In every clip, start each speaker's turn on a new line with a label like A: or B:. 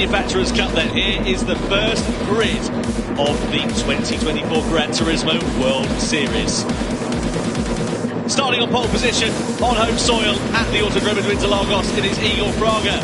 A: Manufacturers' Cup then. Here is the first grid of the 2024 Gran Turismo World Series. Starting on pole position, on home soil, at the Autodromo de Interlagos, it is Igor Fraga.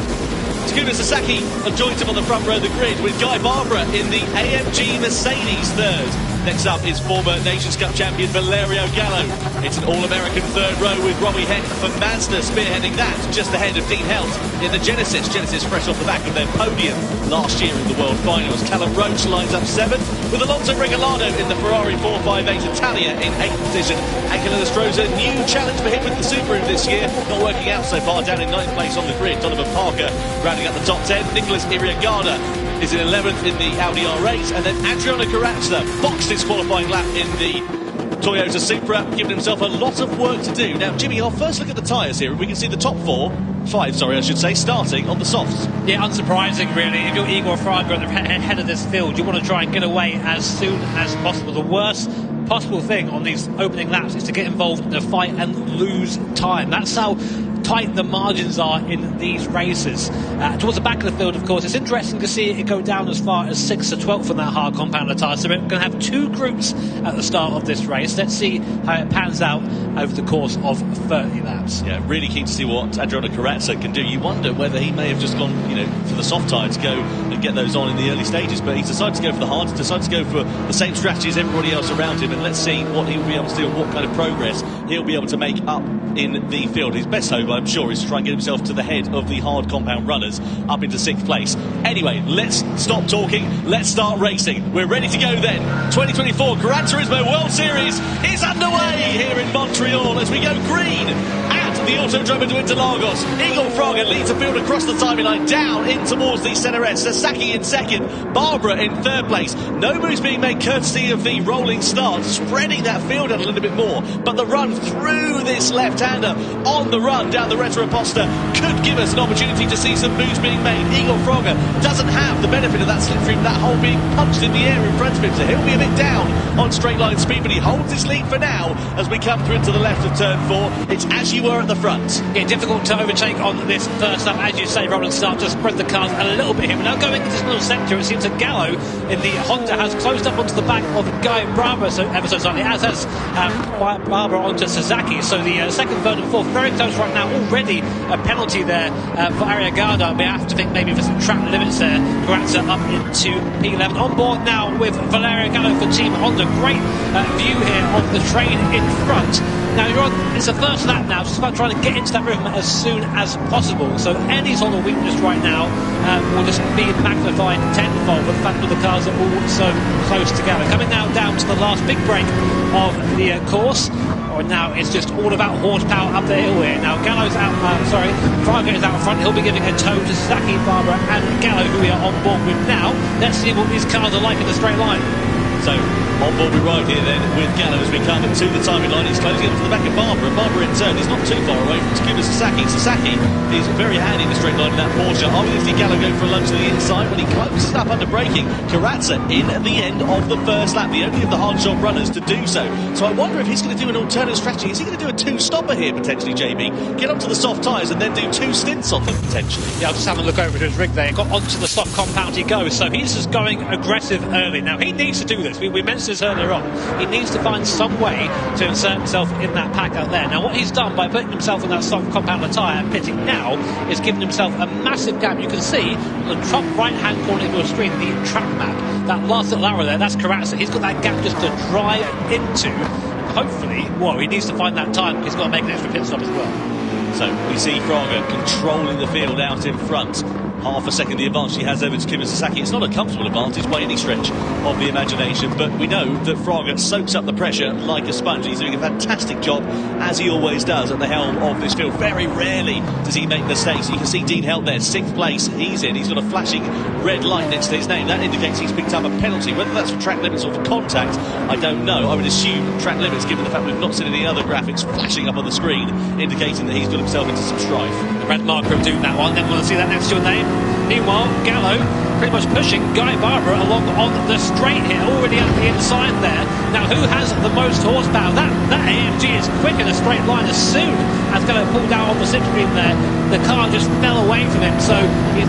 A: Takuma Sasaki joins him on the front row of the grid with Guy Barbara in the AMG Mercedes third. Next up is former Nations Cup champion Valerio Gallo. It's an all-American third row with Robbie Heck for Mazda spearheading that, just ahead of Dean Helt in the Genesis. Genesis fresh off the back of their podium last year in the World Finals. Callum Roach lines up 7th with Alonso Regalado in the Ferrari 458 Italia in 8th position. Angelina Stroza, new challenge for him with the Subaru this year. Not working out so far, down in 9th place on the grid. Donovan Parker rounding up the top 10. Nicholas Iriagada is in 11th in the Audi R8, and then Adriano Carazza boxed his qualifying lap in the Toyota Supra, giving himself a lot of work to do. Now, Jimmy, I'll first look at the tyres here, and we can see the top five, starting on the softs.
B: Yeah, unsurprising, really. If you're Igor Fraga at the head of this field, you want to try and get away as soon as possible. The worst possible thing on these opening laps is to get involved in a fight and lose time. That's how tight the margins are in these races. Towards the back of the field, of course, it's interesting to see it go down as far as 6th to 12th on that hard compound tyre. So we're going to have two groups at the start of this race. Let's see how it pans out over the course of 30 laps.
A: Yeah, really keen to see what Adriano Carazza can do. You wonder whether he may have just gone, for the soft tyre to go and get those on in the early stages, but he's decided to go for the hard, decided to go for the same strategy as everybody else around him, and let's see what he'll be able to do and what kind of progress he'll be able to make up in the field. His best hope, I'm sure, is to try and get himself to the head of the hard compound runners, up into 6th place. Anyway, let's stop talking, let's start racing. We're ready to go then. 2024 Gran Turismo World Series is underway here in Montreal as we go green at the Autodromo de Interlagos. Igor Fraga leads the field across the timing line, down in towards the centre-est. Sasaki in 2nd, Barbara in 3rd place. No moves being made courtesy of the rolling start, spreading that field out a little bit more. But the run through this left-hander on the run down the Retroposta could give us an opportunity to see some moves being made. Igor Fraga doesn't have the benefit of that slipstream, that hole being punched in the air in front of him, so he'll be a bit down on straight line speed, but he holds his lead for now as we come through into the left of turn 4. It's as you were at the front.
B: Yeah, difficult to overtake on this first lap, as you say. Rolling start to spread the cars a little bit here. We're now going into this little sector. It seems that Gallo in the Honda has closed up onto the back of Guy Barbara, ever so slightly, as has Barbara onto Sasaki. So the 2nd, 3rd and 4th very close right now. Already a penalty there for Ariagada. We have to think maybe for some track limits there. Carazza up into P11. On board now with Valerio Gallo for Team Honda. Great view here of the train in front. Now it's the first lap now, so it's about trying to get into that rhythm as soon as possible. So any sort of weakness right now will just be magnified tenfold with the fact that the cars are all so close together. Coming now down to the last big break of the course. Now it's just all about horsepower up the hill here. Now Gallo's out, Fraga is out front. He'll be giving a tow to Sasaki, Barbara and Gallo, who we are on board with now. Let's see what these cars are like in the straight line.
A: So, on board we ride here then with Gallo as we come to the timing line. He's closing up to the back of Barbara. Barbara in turn is not too far away from Takuma Sasaki. Sasaki is very handy in the straight line in that Porsche. I will see Gallo go for a lunge to the inside when he closes up under braking. Carazza in at the end of the first lap, the only of the hard shot runners to do so. So I wonder if he's going to do an alternate strategy. Is he going to do a 2-stopper here potentially, JB? Get onto the soft tyres and then do 2 stints on them potentially?
B: Yeah, I'll just have a look over to his rig there. He got onto the soft compound he goes, so he's just going aggressive early. Now he needs to do this. We mentioned this earlier on. He needs to find some way to insert himself in that pack out there. Now what he's done by putting himself on that soft compound tyre and pitting now is giving himself a massive gap. You can see on the top right hand corner of your screen the track map, that last little arrow there, that's Carazza. He's got that gap just to drive into. Hopefully, he needs to find that time because he's got to make an extra pit stop as well.
A: So we see Fraga controlling the field out in front. Half a second the advantage he has over Takuma Sasaki. It's not a comfortable advantage by any stretch of the imagination, but we know that Fraga soaks up the pressure like a sponge. He's doing a fantastic job, as he always does, at the helm of this field. Very rarely does he make mistakes. You can see Dean Helt there, 6th place. He's in. He's got a flashing red light next to his name. That indicates he's picked up a penalty. Whether that's for track limits or for contact, I don't know. I would assume track limits, given the fact we've not seen any other graphics flashing up on the screen indicating that he's got himself into some strife.
B: red marker of doom, that one. Never want to see that next to your name. Meanwhile, Gallo pretty much pushing Guy Barbara along on the straight here, already at the inside there. Now, who has the most horsepower? That AMG is quick in a straight line. As soon as Gallo pulled out on the slipstream there, the car just fell away from him. So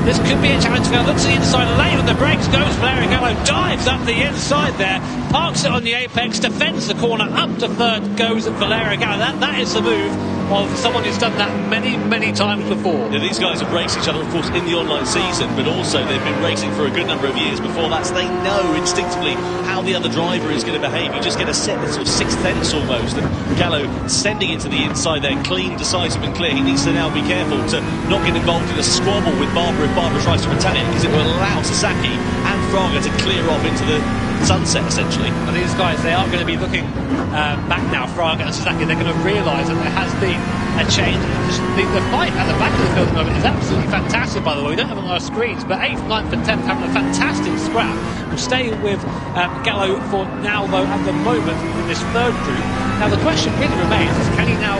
B: this could be a challenge. Gallo looks to the inside, late on the brakes, goes Valerio Gallo, dives up the inside there, parks it on the apex, defends the corner, up to third goes Valerio Gallo. That is the move of someone who's done that many times before.
A: Yeah, these guys have raced each other, of course, in the online season, but also they've been racing for a good number of years before that, so they know instinctively how the other driver is going to behave. You just get a set that's sort of sixth sense almost, and Gallo sending it to the inside there, clean, decisive and clear. He needs to now be careful to not get involved in a squabble with Barbara if Barbara tries to retaliate, because it will allow Sasaki and Fraga to clear off into the sunset, essentially.
B: And these guys, they are going to be looking back now, Fraga and Sasaki. They're going to realise that there has been a change. The fight at the back of the field at the moment is absolutely fantastic, by the way. We don't have it on our screens, but 8th, 9th and 10th having a fantastic scrap. We'll stay with Gallo for now, though, at the moment in this third group. Now, the question really remains is, can he now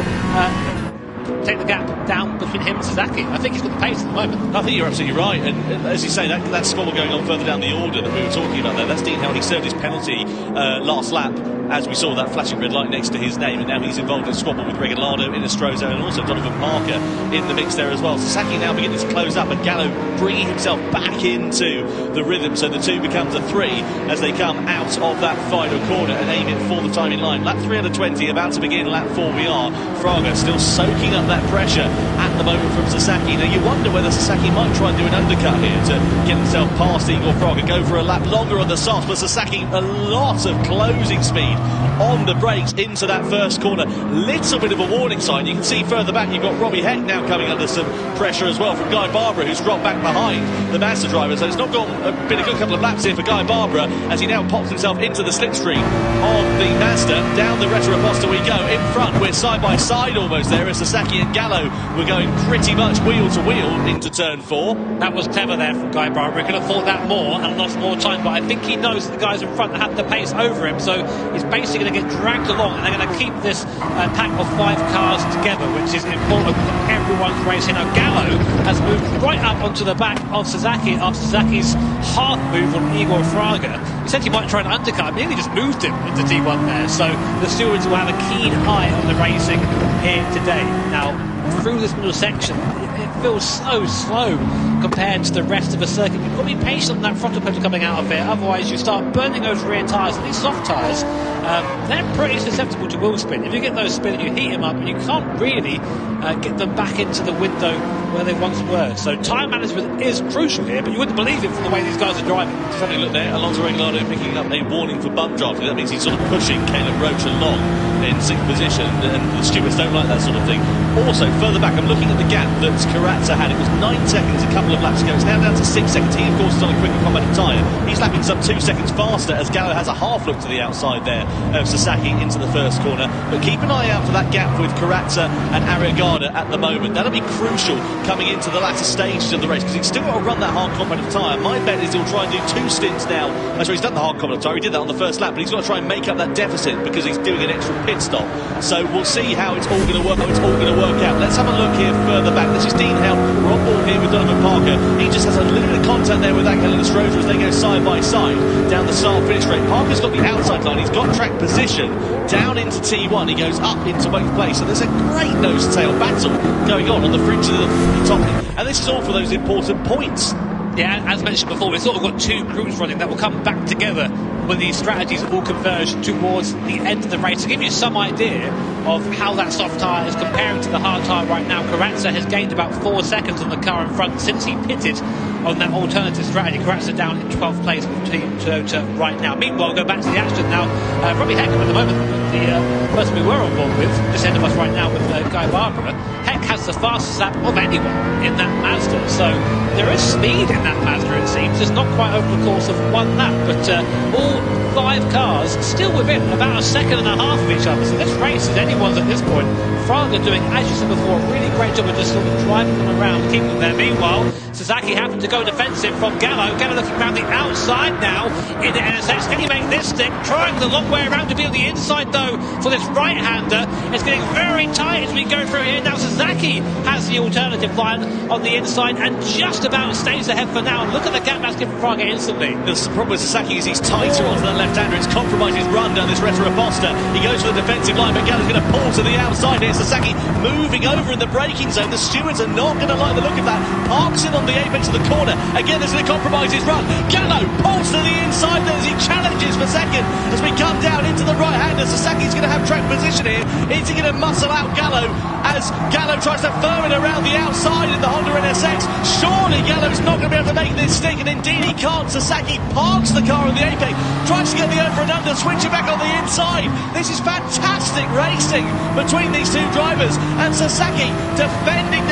B: take the gap down between him and Sasaki? I think he's got the pace at the moment.
A: I think you're absolutely right, and as you say, that squabble going on further down the order that we were talking about there, that's Dean Howard. He served his penalty last lap, as we saw that flashing red light next to his name, and now he's involved in a squabble with Regalado, Inestrosa, and also Donovan Parker in the mix there as well. Sasaki now beginning to close up, and Gallo bringing himself back into the rhythm, so the 2 becomes a 3 as they come out of that final corner and aim it for the time in line. Lap 3 out of 20, about to begin lap 4 we are. Fraga still soaking up that pressure at the moment from Sasaki. Now you wonder whether Sasaki might try and do an undercut here to get himself past Igor Fraga, go for a lap longer on the softs, but Sasaki a lot of closing speed on the brakes into that first corner. Little bit of a warning sign. You can see further back you've got Robbie Heck now coming under some pressure as well from Guy Barbara, who's dropped back behind the Mazda driver. So it's not been a good couple of laps here for Guy Barbara as he now pops himself into the slipstream of the Mazda. Down the Retroposta we go. In front we're side by side almost there as Sasaki and Gallo were going pretty much wheel to wheel into turn 4.
B: That was clever there from Guy Barbara. He could have fought that more and lost more time, but I think he knows that the guys in front have the pace over him, so he's basically going to get dragged along, and they're going to keep this pack of 5 cars together, which is important that everyone's racing. Now Gallo has moved right up onto the back of Sasaki after Sasaki's half move on Igor Fraga. He said he might try and undercut him, nearly just moved him into T1 there, so the stewards will have a keen eye on the racing here today. Now through this middle section, it feels so slow compared to the rest of the circuit. You've got to be patient on that throttle pedal coming out of it, otherwise you start burning those rear tyres. And these soft tyres, they're pretty susceptible to wheel spin. If you get those spinning, you heat them up and you can't really get them back into the window where they once were. So tyre management is crucial here, but you wouldn't believe it from the way these guys are driving.
A: Just having a look there, Alonso Regalado picking up a warning for bump drafting. That means he's sort of pushing Caleb Roach along in 6th position, and the stewards don't like that sort of thing. Also, further back, I'm looking at the gap that Karatza had. It was 9 seconds a couple of laps ago. It's now down to 6 seconds. He, of course, is on a quicker combative tyre. He's lapping some 2 seconds faster as Gallo has a half look to the outside there of Sasaki into the first corner. But keep an eye out for that gap with Karatza and Arriagada at the moment. That'll be crucial coming into the latter stages of the race, because he's still got to run that hard combative tyre. My bet is he'll try and do 2 stints now. He's done the hard combative tyre. He did that on the first lap, but he's got to try and make up that deficit because he's doing an extra pit stop. So we'll see how it's all going to work. Out. Let's have a look here further back. This is Dean Howard. We're on board here with Donovan Parker. He just has a little bit of contact there with Angel Inestrosa as they go side by side down the start finish straight. Parker's got the outside line. He's got track position down into T1. He goes up into both place. So there's a great nose-to-tail battle going on the fringe of the top. And this is all for those important points.
B: Yeah, as mentioned before, we've sort of got 2 groups running that will come back together when these strategies all converge towards the end of the race. To give you some idea of how that soft tyre is comparing to the hard tyre right now, Karatza has gained about 4 seconds on the car in front since he pitted on that alternative strategy. Karatza down in 12th place with Team Toyota right now. Meanwhile, go back to the action now. Robbie Heck at the moment, the person we were on board with, just ahead of us right now with Guy Barbara. Heck has the fastest lap of anyone in that Mazda, so there is speed in that Mazda, it seems. It's not quite over the course of 1 lap, but all 5 cars still within about 1.5 seconds of each other, so this race is anyone's at this point. Fraga doing, as you said before, a really great job of just sort of driving them around, keeping them there. Meanwhile, Sasaki having to to go defensive from Gallo. Gallo looking around the outside now in the NSX. Can he make this stick? Trying the long way around to be on the inside though for this right-hander. It's getting very tight as we go through here. Now Sasaki has the alternative line on the inside and just about stays ahead for now. Look at the gap that's given Fraga instantly.
A: The problem with Sasaki is he's tighter onto the left-hander. It's compromised his run down this Retro-Aposta. He goes for the defensive line, but Gallo's going to pull to the outside here. Sasaki moving over in the braking zone. The stewards are not going to like the look of that. Parks it on the apex of the corner. Again, this is going to compromise his run. Gallo pulls to the inside there as he challenges for second. As we come down into the right-hander, Sasaki's going to have track position here. Is he going to muscle out Gallo as Gallo tries to firm it around the outside in the Honda NSX? Surely Gallo's not going to be able to make this stick, and indeed he can't. Sasaki parks the car on the apex, tries to get the over and under, switch it back on the inside. This is fantastic racing between these two drivers, and Sasaki defending.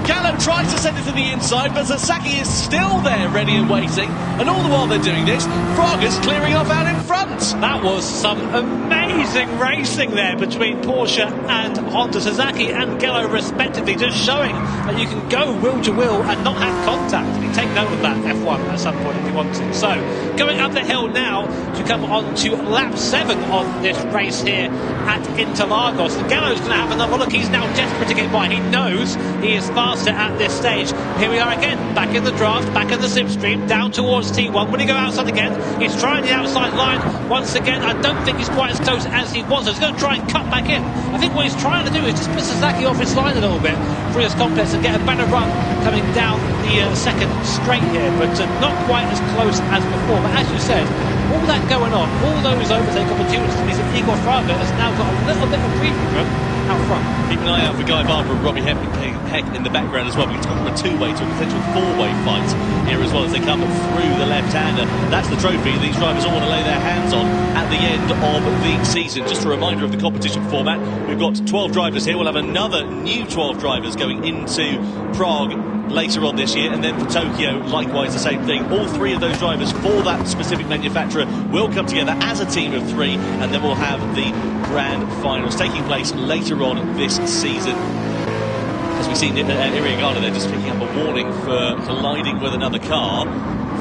A: Gallo tries to send it to the inside, but Sasaki is still there ready and waiting, and all the while they're doing this, Fraga's clearing off out in front.
B: That was some amazing racing there between Porsche and Honda. Sasaki and Gallo respectively, just showing that you can go wheel to wheel and not have contact. You take note of that, F1, at some point if you want to. So, going up the hill now to come on to lap 7 of this race here at Interlagos. And Gallo's going to have another look. He's now desperate to get by. He knows he is faster at this stage. Here we are again, back in the draft, back in the slipstream, down towards T1. Will he go outside again? He's trying the outside line once again. I don't think he's quite as close as he was. He's going to try and cut back in. I think what he's trying to do is just put Sasaki off his line a little bit through this complex and get a better run coming down the second straight here, but not quite as close as before. But as you said, all that going on, all those overtake opportunities, means that Igor Fraga has now got a little bit of breathing room out front.
A: Keep an eye out for Guy Barber and Robbie Heck in the background as well. We can talk from a two-way to a potential four-way fight here as well as they come through the left-hander. That's the trophy these drivers all want to lay their hands on at the end of the season. Just a reminder of the competition format. We've got 12 drivers here. We'll have another new 12 drivers going into Prague later on this year, and then for Tokyo likewise the same thing. All three of those drivers for that specific manufacturer will come together as a team of 3, and then we'll have the grand finals taking place later on this season. As we've seen Iriagana, they're just picking up a warning for colliding with another car.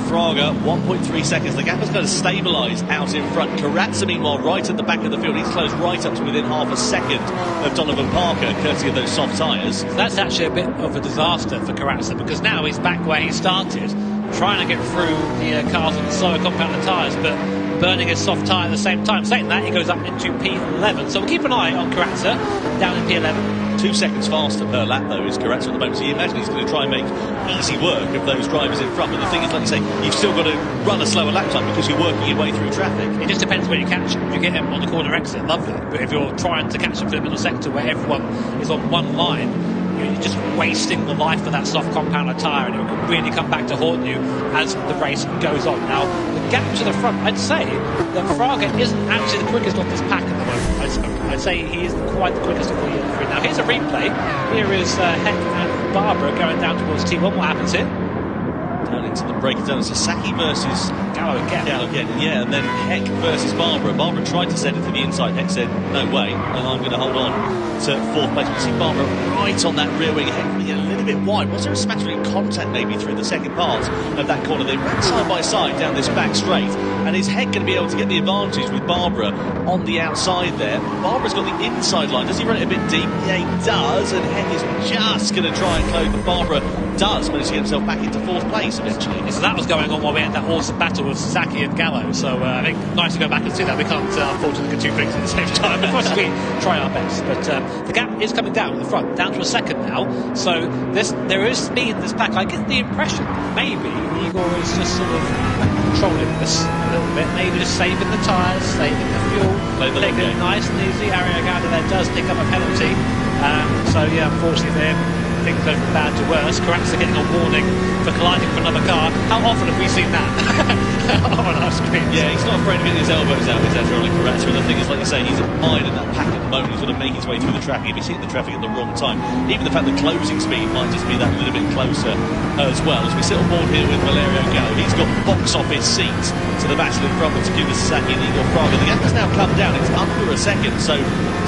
A: Fraga, 1.3 seconds. The gap has kind of stabilised out in front. Karatza, meanwhile, right at the back of the field. He's closed right up to within half a second of Donovan Parker, courtesy of those soft tyres.
B: That's actually a bit of a disaster for Karatza, because now he's back where he started, trying to get through the cars on the slower compounded tyres, but burning his soft tyre at the same time. Saying that, he goes up into P11. So we'll keep an eye on Karatza down in P11.
A: 2 seconds faster per lap, though, is Karatza at the moment. So you imagine he's going to try and make easy work of those drivers in front. But the thing is, like you say, you've still got to run a slower lap time because you're working your way through traffic.
B: It just depends where you catch him. If you get him on the corner exit, lovely. But if you're trying to catch him for the middle sector where everyone is on one line, you're just wasting the life of that soft compounded tyre, and it will really come back to haunt you as the race goes on. Now, the gap to the front, I'd say that Fraga isn't actually the quickest of this pack at the moment. I'd say he isn't quite the quickest of all the three. Now, here's a replay. Here is Heck and Barbara going down towards T1. What happens here?
A: Down into the break down. Sasaki versus
B: Gallo again.
A: Yeah, and then Heck versus Barbara. Barbara tried to send it to the inside. Heck said, no way, and I'm going to hold on to 4th place. We see Barbara right on that rear wing. Heck a little bit wide. Was there a smattering of contact maybe through the second part of that corner? They ran side by side down this back straight, and is Heck going to be able to get the advantage with Barbara on the outside there? Barbara's got the inside line. Does he run it a bit deep? Yeah, he does, and Heck is just going to try and close, but Barbara does manage to get himself back into 4th place eventually.
B: So that was going on while we had that awesome battle with Sasaki and Gallo. So I think nice to go back and see that. We can't unfortunately get 2 things at the same time. Of course, we try our best, but the gap is coming down at the front, down to a second now. So there is speed in this pack. I get the impression maybe Igor is just sort of controlling this a little bit, maybe just saving the tyres, saving the fuel, taking it nice and easy. Iriagana there does pick up a penalty. So yeah, unfortunately for him, things go from bad to worse. Karatza getting a warning for colliding with another car. How often have we seen that? on our screen.
A: Yeah, he's not afraid of getting his elbows out, is Adriano Carazza. And the thing is, like you say, he's admired in that pack at the moment. He's got to make his way through the traffic. If he's hitting the traffic at the wrong time, even the fact that closing speed might just be that little bit closer as well. As we sit on board here with Valerio Gallo, he's got box office seats to the battle in front with Takuma Sasaki and Igor Fraga. The gap has now come down. It's under a second, so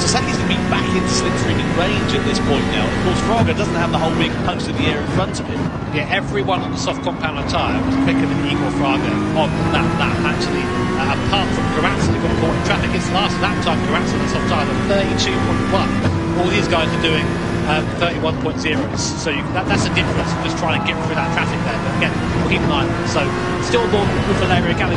A: Sasaki's going to be back into slipstreaming range at this point now. Of course, Fraga doesn't have the whole big punch in the air in front of him.
B: Yeah, everyone on the soft compound tyre was quicker than Igor Fraga on that lap, actually. Apart from Carazza, who got caught in traffic. His last lap time, Carazza on the soft tyre, 32.1. All these guys are doing 31.0s. So that's the difference. Just trying to get through that traffic there. But again, we'll keep an eye on it. So still on board with Valerio Gallo.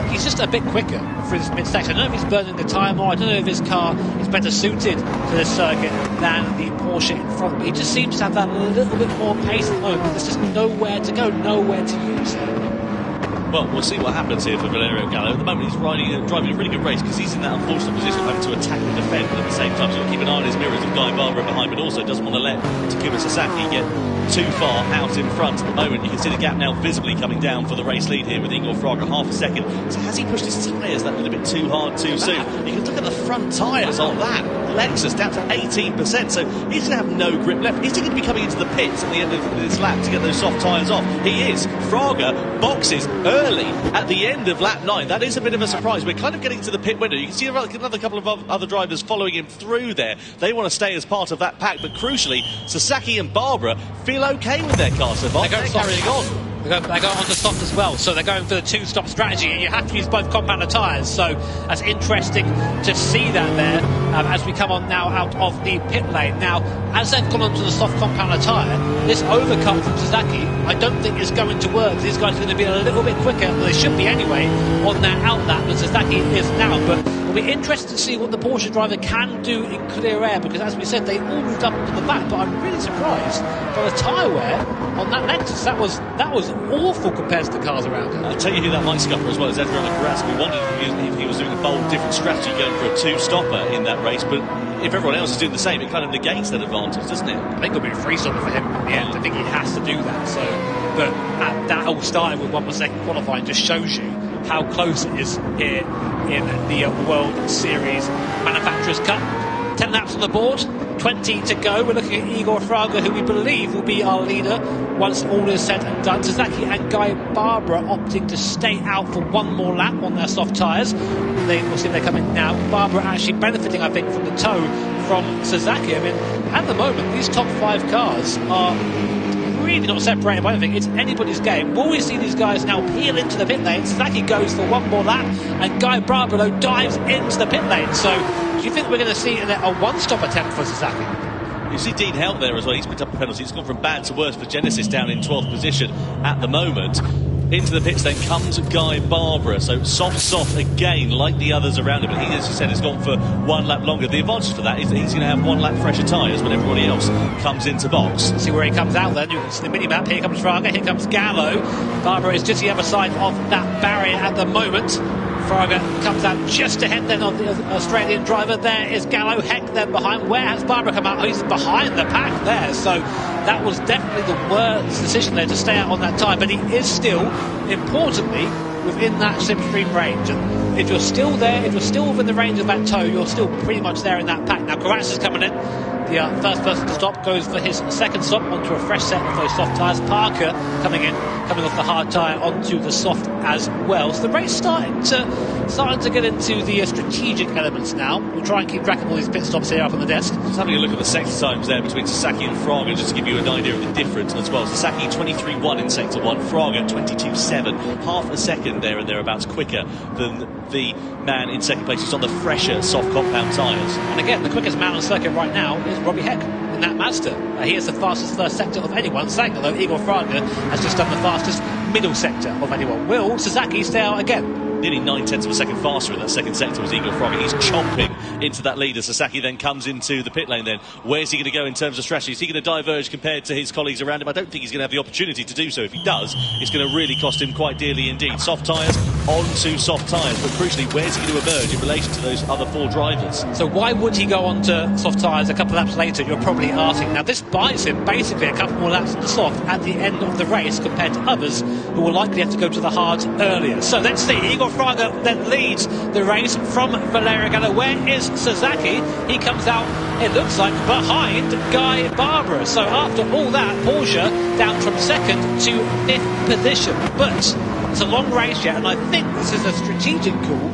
B: He's just a bit quicker through this mid-section. I don't know if he's burning the tyre more. I don't know if his car is better suited to this circuit than the Porsche in front. But he just seems to have that little bit more pace at the moment. There's just nowhere to go, nowhere to use.
A: Well, we'll see what happens here for Valerio Gallo. At the moment, he's driving a really good race because he's in that unfortunate position of having to attack and defend, but at the same time, he's got to keep an eye on his mirrors of Guy Barbara behind, but also doesn't want to let Takuma Sasaki get too far out in front. At the moment, you can see the gap now visibly coming down for the race lead here with Igor Fraga, half a second. So has he pushed his tyres that little bit too hard too soon? You can look at the front tyres on that Lexus down to 18%, so he's going to have no grip left. Is he going to be coming into the pits at the end of this lap to get those soft tyres off? He is. Fraga boxes early at the end of lap 9. That is a bit of a surprise. We're kind of getting to the pit window. You can see another couple of other drivers following him through there. They want to stay as part of that pack, but crucially, Sasaki and Barbara feel okay with their car so far. They're carrying on.
B: They go on to soft as well, so they're going for the two-stop strategy, and you have to use both compounder tyres, so that's interesting to see that there as we come on now out of the pit lane. Now, as they've gone onto the soft compounder tyre, this overcut from Sasaki I don't think is going to work. These guys are going to be a little bit quicker, well, they should be anyway, on their out lap than Sasaki is now, but it'll be interesting to see what the Porsche driver can do in clear air, because as we said, they all moved up into the back, but I'm really surprised by the tyre wear on that Lexus. That was awful compared to the cars around it.
A: I'll tell you who that might scupper as well as Adriano Carazza. We wondered if he was doing a bold, different strategy going for a two-stopper in that race, but if everyone else is doing the same, it kind of negates that advantage, doesn't it?
B: I think it'll be a free-stopper for him in the end. I think he has to do that. So, but that all started with 1 per second qualifying just shows you how close it is here in the World Series Manufacturers Cup. 10 laps on the board, 20 to go. We're looking at Igor Fraga, who we believe will be our leader once all is said and done. Sasaki and Guy Barbara opting to stay out for one more lap on their soft tyres. We'll see if they're coming now. Barbara actually benefiting, I think, from the tow from Sasaki. I mean, at the moment, these top 5 cars are really not separated by anything. It's anybody's game. Will we see these guys now peel into the pit lane? Sasaki goes for one more lap, and Guy Barbara dives into the pit lane. So, do you think we're going to see a one-stop attempt for Sasaki?
A: You see Dean Helt there as well. He's picked up a penalty. It's gone from bad to worse for Genesis, down in 12th position at the moment. Into the pits then comes Guy Barbara. So soft again, like the others around him. But he, as you said, has gone for one lap longer. The advantage for that is that he's going to have one lap fresher tyres when everybody else comes into box.
B: See where he comes out then. You can see the mini-map. Here comes Fraga, here comes Gallo. Barbara is just the other side of that barrier at the moment. Fraga comes out just ahead then of the Australian driver. There is Gallo, Heck then behind. Where has Barbara come out? Oh, he's behind the pack there. So that was definitely the worst decision there to stay out on that tyre. But he is still, importantly, within that slipstream range. And if you're still there, if you're still within the range of that tow, you're still pretty much there in that pack. Now, Carazza's coming in. The first person to stop goes for his second stop onto a fresh set of those soft tyres. Parker coming off the hard tyre onto the soft as well. So the race starting to get into the strategic elements now. We'll try and keep track of all these pit stops here up on the desk.
A: Just having a look at the sector times there between Sasaki and Fraga, just to give you an idea of the difference as well. Sasaki 23.1 in sector 1, Fraga 22.7, half a second there and thereabouts quicker than the man in second place who's on the fresher soft compound tyres.
B: And again, the quickest man on circuit right now is Robbie Heck in that Mazda. He is the fastest first sector of anyone, saying although Igor Fraga has just done the fastest middle sector of anyone. Will Sasaki stay out again?
A: nearly 9/10 of a second faster in that second sector was Igor Fraga. He's chomping into that leader. Sasaki then comes into the pit lane then. Where's he going to go in terms of strategy? Is he going to diverge compared to his colleagues around him? I don't think he's going to have the opportunity to do so. If he does, it's going to really cost him quite dearly indeed. Soft tyres onto soft tyres, but crucially, where's he going to emerge in relation to those other 4 drivers?
B: So why would he go on to soft tyres a couple of laps later? You're probably asking. Now this buys him basically a couple more laps in the soft at the end of the race compared to others who will likely have to go to the hards earlier. So let's see. Igor Fraga then leads the race from Valerio Gallo. Where is Sasaki? He comes out, it looks like, behind Guy Barbara. So after all that, Porsche down from 2nd to 5th position. But it's a long race yet, and I think this is a strategic call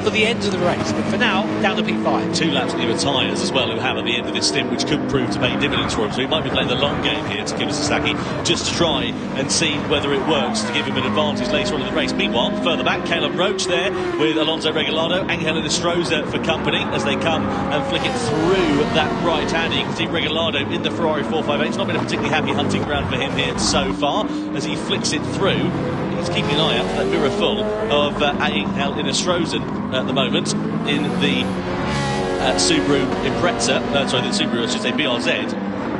B: for the end of the race, but for now, down to P5.
A: 2 laps newer tyres as well, who have at the end of this stint, which could prove to pay dividends for him. So he might be playing the long game here to Kimi Sasaki, just to try and see whether it works to give him an advantage later on in the race. Meanwhile, further back, Caleb Roach there with Alonso Regalado, Angel Enestrosa for company as they come and flick it through that right hand. You can see Regalado in the Ferrari 458. It's not been a particularly happy hunting ground for him here so far as he flicks it through. He's keeping an eye out for that mirror full of Angel Enestrosa at the moment in the Subaru Impreza, the Subaru, I should say, BRZ,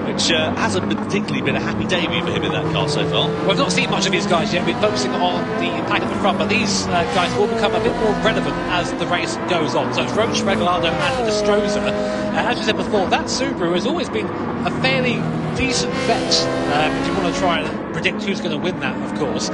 A: which hasn't particularly been a happy debut for him in that car so far.
B: Well, I've not seen much of these guys yet. We've been focusing on the pack at the front, but these guys will become a bit more relevant as the race goes on. So it's Roach, Regalado and Enestrosa. As we said before, that Subaru has always been a fairly decent bet if you want to try and predict who's going to win that, of course.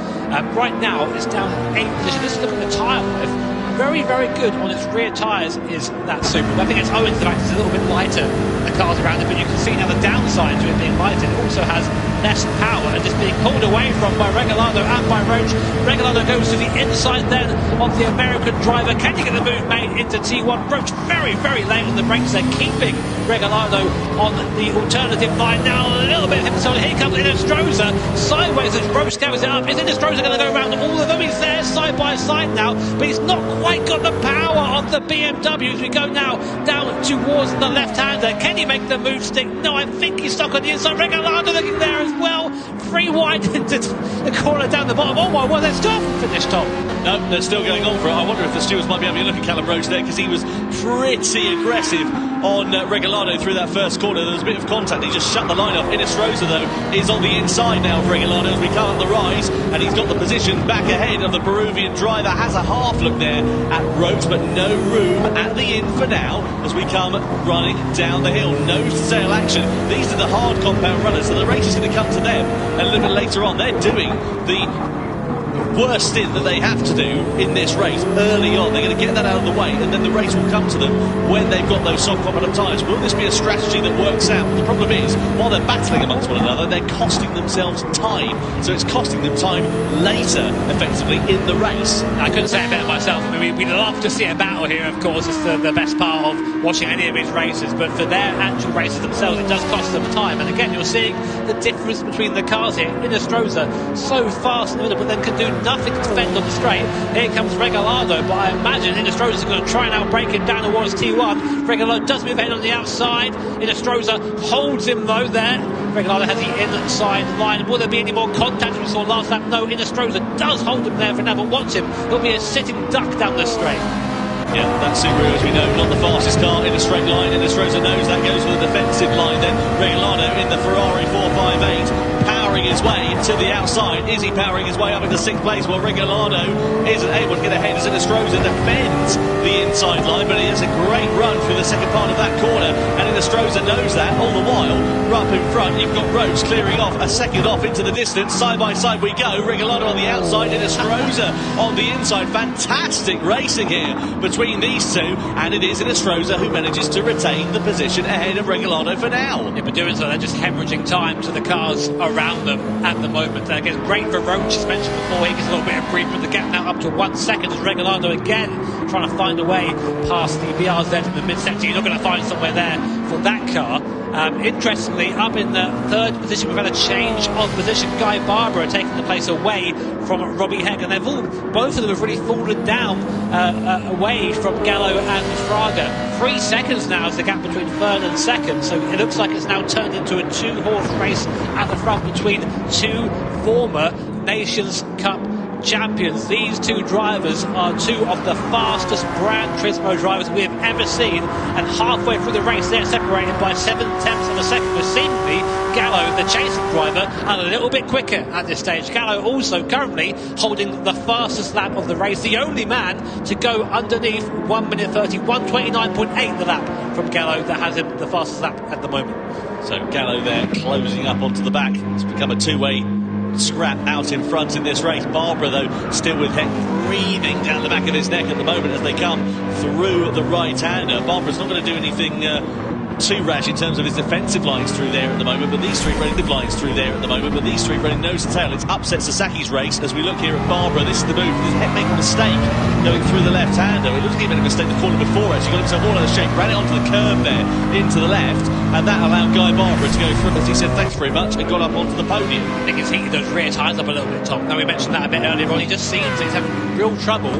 B: Right now, it's down in 8th position. This is looking at the tyre life. Very, very good on its rear tyres is that Subaru. I think it's owing to the fact it's a little bit lighter than the cars around it, but you can see now the downside to it being lighter. It also has less power and just being pulled away from by Regalado and by Roach. Regalado goes to the inside then of the American driver. Can you get the move made into T1? Roach very, very late on the brakes. They're keeping Regalado on the alternative line. Now a little bit of him, so here comes Enestrosa sideways as Roach carries it up. Is Enestrosa going to go around all of them? He's there side by side now, but he's not quite got the power of the BMW as we go now down towards the left-hander. Can he make the move stick? No, I think he's stuck on the inside. Regalado looking there as well. Free wide into the corner down the bottom. Oh my word, they're still finished top.
A: No, they're still going on for it. I wonder if the stewards might be having a look at Callum Roach there, because he was pretty aggressive on Regalado through that first corner. There was a bit of contact. He just shut the line off. Enestrosa, though, is on the inside now of Regalado as we come up the rise, and he's got the position back ahead of the Peruvian driver. Has a half look there at Roach, but no room at the inn for now as we come running down the hill. Nose to tail action. These are the hard compound runners, so the race is going to come to them a little bit later on. They're doing the worst stint that they have to do in this race early on. They're going to get that out of the way, and then the race will come to them when they've got those soft compound tyres. Will this be a strategy that works out? The problem is, while they're battling amongst one another, they're costing themselves time. So it's costing them time later, effectively, in the race.
B: I couldn't say it better myself. I mean, we'd love to see a battle here, of course. It's the best part of watching any of these races, but for their actual races themselves, it does cost them time. And again, you're seeing the difference between the cars here. Enestrosa, so fast in the middle, but then can do nothing to defend on the straight. Here comes Regalado, but I imagine Enestrosa is going to try and outbrake him down towards T1. Regalado does move ahead on the outside. Enestrosa holds him though there. Regalado has the inside line. Will there be any more contact as we saw last lap? No, Enestrosa does hold him there for now, but watch him. He'll be a sitting duck down the straight.
A: Yeah, that Subaru, as we know, not the fastest car in a straight line. Enestrosa knows that, goes for the defensive line then. Regalado in the Ferrari 458, powering his way to the outside. Is he powering his way up into 6th place? Well, Regalado isn't able to get ahead as Enestrosa defends the inside line, but he has a great run through the second part of that corner, and Enestrosa knows that. All the while, right up in front, you've got Roach clearing off, a second off into the distance. Side by side we go. Regalado on the outside, Enestrosa on the inside. Fantastic racing here between these two, and it is Enestrosa who manages to retain the position ahead of Regalado for now.
B: Yeah, but doing so, they're just hemorrhaging time to the cars around them at the moment. Again, great for Roach, as mentioned before. He gets a little bit of breathing. The gap now up to 1 second as Regalado again trying to find a way past the BRZ in the mid-sector. You're not going to find somewhere there for that car. Interestingly, up in the 3rd position, we've had a change of position. Guy Barbara taking the place away from Robbie Hegg, and both of them have really fallen down away from Gallo and Fraga. 3 seconds now is the gap between 3rd and 2nd, so it looks like it's now turned into a 2-horse race at the front between two former Nations Cup champions. These two drivers are two of the fastest brand Turismo drivers we have ever seen, and halfway through the race they're separated by 7/10 of a second, with seemingly Gallo, the chasing driver, and a little bit quicker at this stage. Gallo also currently holding the fastest lap of the race, the only man to go underneath 1 minute 30, 1:29.8 the lap from Gallo that has him the fastest lap at the moment.
A: So Gallo there closing up onto the back. It's become a two-way scrap out in front in this race. Barbara, though, still with Heck breathing down the back of his neck at the moment as they come through the right-hander. Barbara's not going to do anything too rash in terms of his defensive lines through there at the moment, but these three running nose to tail. It's upset Sasaki's race as we look here at Barbara. This is the move. Heck making a mistake going through the left-hander. It looks like he made a mistake the corner before, actually got himself all out of shape, ran it onto the curb there into the left, and that allowed Guy Barbara to go through, as he said thanks very much, and got up onto the podium.
B: I think he's heated those rear tyres up a little bit, Tom. Now, we mentioned that a bit earlier on. He just seems he's having real trouble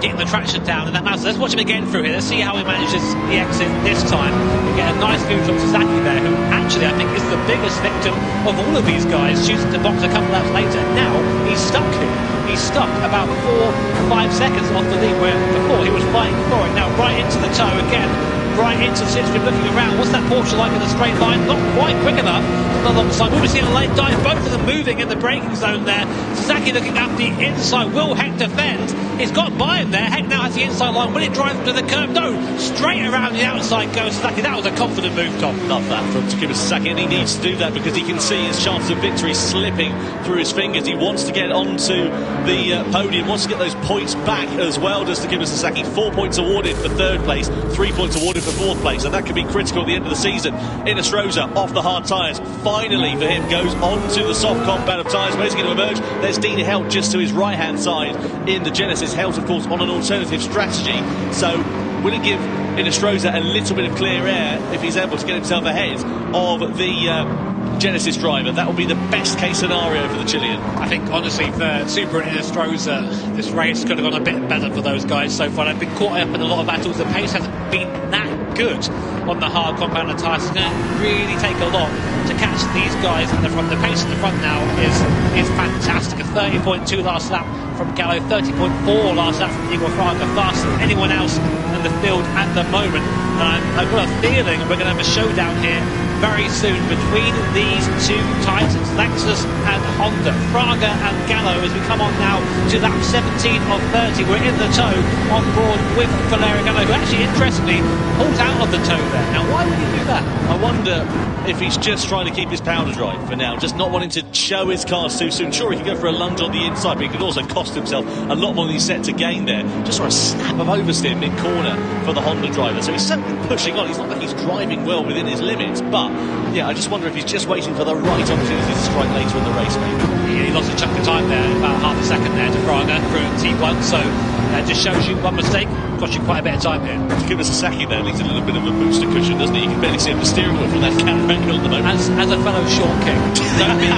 B: getting the traction down in that mouse. Let's watch him again through here. Let's see how he manages the exit this time. We get a nice view from Sasaki there, who actually I think is the biggest victim of all of these guys, choosing to box a couple laps later. Now he's stuck here. He's stuck about 4 or 5 seconds off the lead, where before he was fighting for it. Now right into the toe again, right into the slipstream, looking around. What's that Porsche like in the straight line? Not quite quick enough on the long side. We've seen a late dive, both of them moving in the braking zone there. Sasaki looking up the inside. Will Heck defend? He's got by him there. Heck now has the inside line. Will it drive to the curb? No. Straight around the outside goes Sasaki. That was a confident move, Tom.
A: Love that from Takuma Sasaki, and he needs to do that because he can see his chances of victory slipping through his fingers. He wants to get onto the podium, wants to get those points back as well, does Takuma Sasaki. 4 points awarded for third place, 3 points awarded for fourth place, and that could be critical at the end of the season. Inestrosa off the hard tyres, finally for him, goes onto the soft compound of tyres. Where's he going to emerge? There's Dean Helt just to his right hand side in the Genesis. Helt, of course, on an alternative strategy, so will it give Inestrosa a little bit of clear air if he's able to get himself ahead of the Genesis driver? That will be the best case scenario for the Chilean.
B: I think honestly for Super and Inestrosa, this race could have gone a bit better for those guys so far. They've been caught up in a lot of battles. The pace hasn't been that good on the hard compound tyres. It's going to really take a lot to catch these guys in the front. The pace in the front now is fantastic. A 30.2 last lap from Gallo, 30.4 last lap from Igor Fraga, faster than anyone else in the field at the moment. And I've got a feeling we're going to have a showdown here very soon between these two titans, Lexus and Honda. Fraga and Gallo, as we come on now to lap 17 of 30. We're in the tow on board with Valerio Gallo, who actually interestingly pulls out of the tow there. Now why would he do that?
A: I wonder if he's just trying to keep his powder dry for now, just not wanting to show his cars too soon. Sure, he could go for a lunge on the inside, but he could also cost himself a lot more than he's set to gain there. Just for a snap of oversteer mid-corner for the Honda driver. So he's certainly pushing on. He's not that he's driving well within his limits, but yeah, I just wonder if he's just waiting for the right opportunity to strike later in the race, maybe.
B: He lost a chunk of time there, about half a second there to Fraga through T1, so that just shows you one mistake cost you quite a bit of time here.
A: Takuma Sasaki there needs a little bit of a booster cushion, doesn't he? You can barely see him the steering wheel from that camera angle at the moment.
B: As a fellow short king, don't be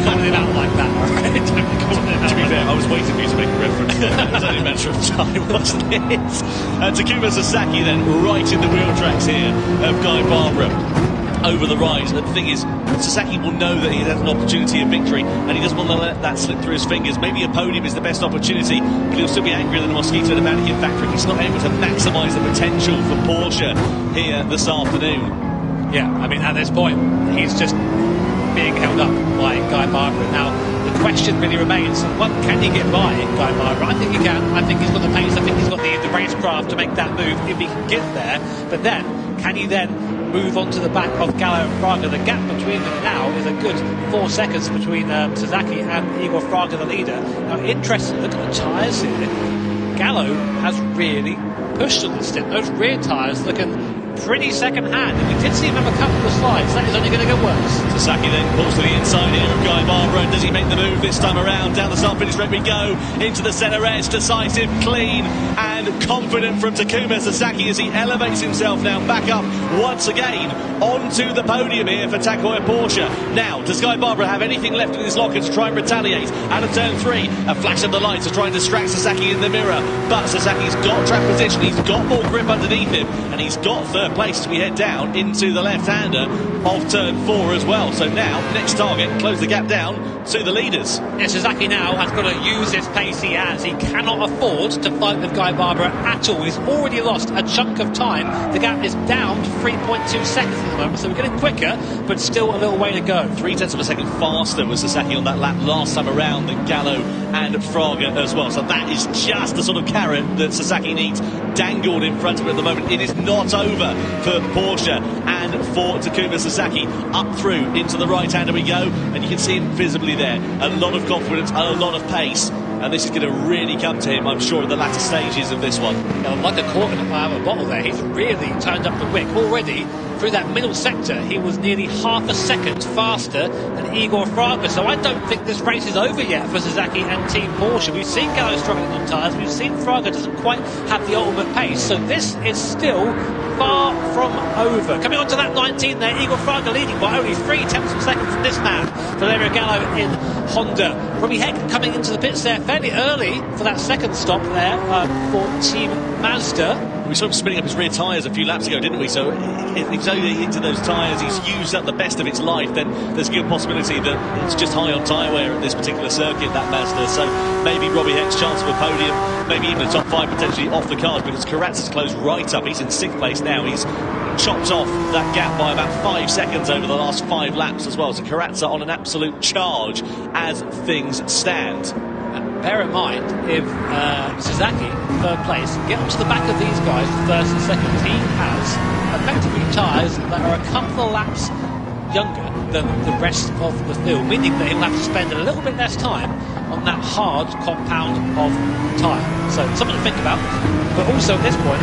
B: calling him out like that, alright? Don't be calling him out.
A: To be fair, I was waiting for you to make a reference. It was only a matter of time, wasn't it? Takuma Sasaki then right in the wheel tracks here of Guy Barbara over the rise. And the thing is, Sasaki will know that he has an opportunity of victory, and he doesn't want to let that slip through his fingers. Maybe a podium is the best opportunity, but he'll still be angrier than a mosquito at a mannequin factory if he's not able to maximise the potential for Porsche here this afternoon.
B: Yeah, I mean, at this point, he's just being held up by Guy Barbara. Now, the question really remains, well, can he get by Guy Barbara? I think he can. I think he's got the pace. I think he's got the racecraft to make that move if he can get there. But then, can he then move on to the back of Gallo and Fraga? The gap between them now is a good 4 seconds between Sasaki and Igor Fraga, the leader. Now, interesting, look at the tyres here. Gallo has really pushed on the stint. Those rear tyres looking pretty second hand, and we did see him have a couple of slides. That is only going to get worse.
A: Sasaki then pulls to the inside here of Guy Barbara, and does he make the move this time around? Down the start finish straight we go, into the centre edge, decisive, clean and confident from Takuma Sasaki as he elevates himself now back up once again onto the podium here for Takoya Porsche. Now, does Guy Barbara have anything left in his locker to try and retaliate? Out of turn 3, a flash of the lights to try and distract Sasaki in the mirror, but Sasaki's got track position, he's got more grip underneath him, and he's got third place as we head down into the left-hander. of turn 4 as well. So now, next target, close the gap down to the leaders.
B: Yeah, Sasaki now has got to use this pace he has. He cannot afford to fight with Guy Barbara at all. He's already lost a chunk of time. The gap is down to 3.2 seconds at the moment, so we're getting quicker, but still a little way to go.
A: 0.3 of a second faster was Sasaki on that lap last time around than Gallo and Fraga as well. So that is just the sort of carrot that Sasaki needs dangled in front of him at the moment. It is not over for Porsche and for Takuma Sasaki. Up through into the right hander we go, and you can see him visibly there. A lot of confidence, a lot of pace, and this is going to really come to him, I'm sure, in the latter stages of this one.
B: Yeah, like a cork in a bottle there. He's really turned up the wick already. Through that middle sector, he was nearly half a second faster than Igor Fraga. So I don't think this race is over yet for Sasaki and Team Porsche. We've seen Gallo struggling on tyres. We've seen Fraga doesn't quite have the ultimate pace. So this is still far from over. Coming on to that 19 there, Igor Fraga leading by only 0.3 of a second from this man, Valerio Gallo in Honda. Robbie Heck coming into the pits there fairly early for that second stop there for Team Mazda.
A: We saw him spinning up his rear tyres a few laps ago, didn't we? So if he's only into those tyres, he's used up the best of its life, then there's a good possibility that it's just high on tyre wear at this particular circuit, that Mazda. So maybe Robbie Heck's chance of a podium, maybe even a top 5 potentially off the cards, because Karatsa's closed right up. He's in 6th place now. He's chopped off that gap by about 5 seconds over the last 5 laps as well. So Karatsa on an absolute charge as things stand.
B: Bear in mind, if Sasaki, third place, get onto the back of these guys, first and second, he has effectively tyres that are a couple of laps younger than the rest of the field, meaning that he'll have to spend a little bit less time on that hard compound of tyre. So something to think about. But also at this point,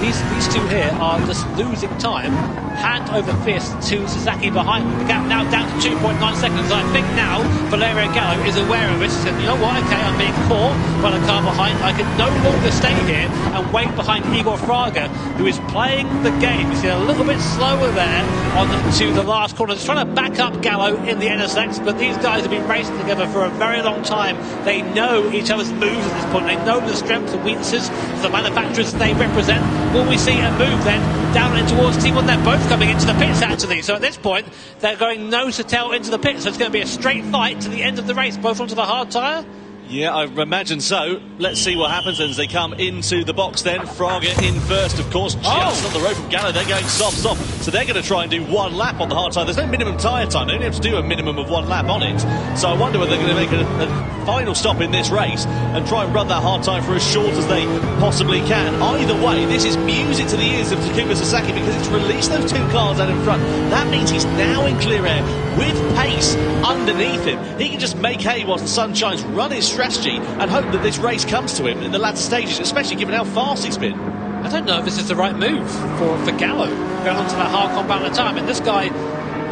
B: these two here are just losing time, hand over fist to Sasaki behind them. The gap now down to 2.9 seconds. I think now Valerio Gallo is aware of it. He said, you know what, okay, I'm being caught by the car behind. I can no longer stay here and wait behind Igor Fraga, who is playing the game. You see a little bit slower there on to the last corner. He's trying to back up Gallo in the NSX, but these guys have been racing together for a very long time. They know each other's moves at this point. They know the strengths and weaknesses of the manufacturers they represent. Will we see a move then down and towards Team 1? They're both coming into the pits actually, so at this point they're going nose to tail into the pits, so it's going to be a straight fight to the end of the race, both onto the hard tyre.
A: Yeah, I imagine so. Let's see what happens as they come into the box then. Fraga in first, of course, just on the road from Gallo. They're going soft. So they're going to try and do 1 lap on the hard tyre. There's no minimum tyre time. They only have to do a minimum of 1 lap on it. So I wonder whether they're going to make a final stop in this race and try and run that hard tyre for as short as they possibly can. Either way, this is music to the ears of Takuma Sasaki, because it's released those 2 cars out in front. That means he's now in clear air with pace underneath him. He can just make hay whilst the sun shines, run his strategy and hope that this race comes to him in the latter stages, especially given how fast he's been.
B: I don't know if this is the right move for Gallo going onto that hard compound at the time. And this guy,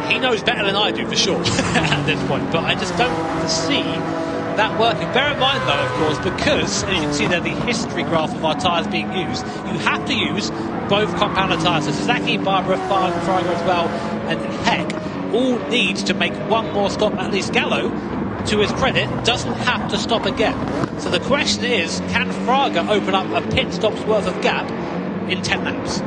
B: he knows better than I do for sure at this point, but I just don't foresee that working. Bear in mind though, of course, because, and you can see there the history graph of our tyres being used, you have to use both compounder tyres. So Sasaki, Barbara, Fraga as well, and Heck all need to make 1 more stop. At least Gallo, to his credit, doesn't have to stop again. So the question is, can Fraga open up a pit stop's worth of gap in 10 laps?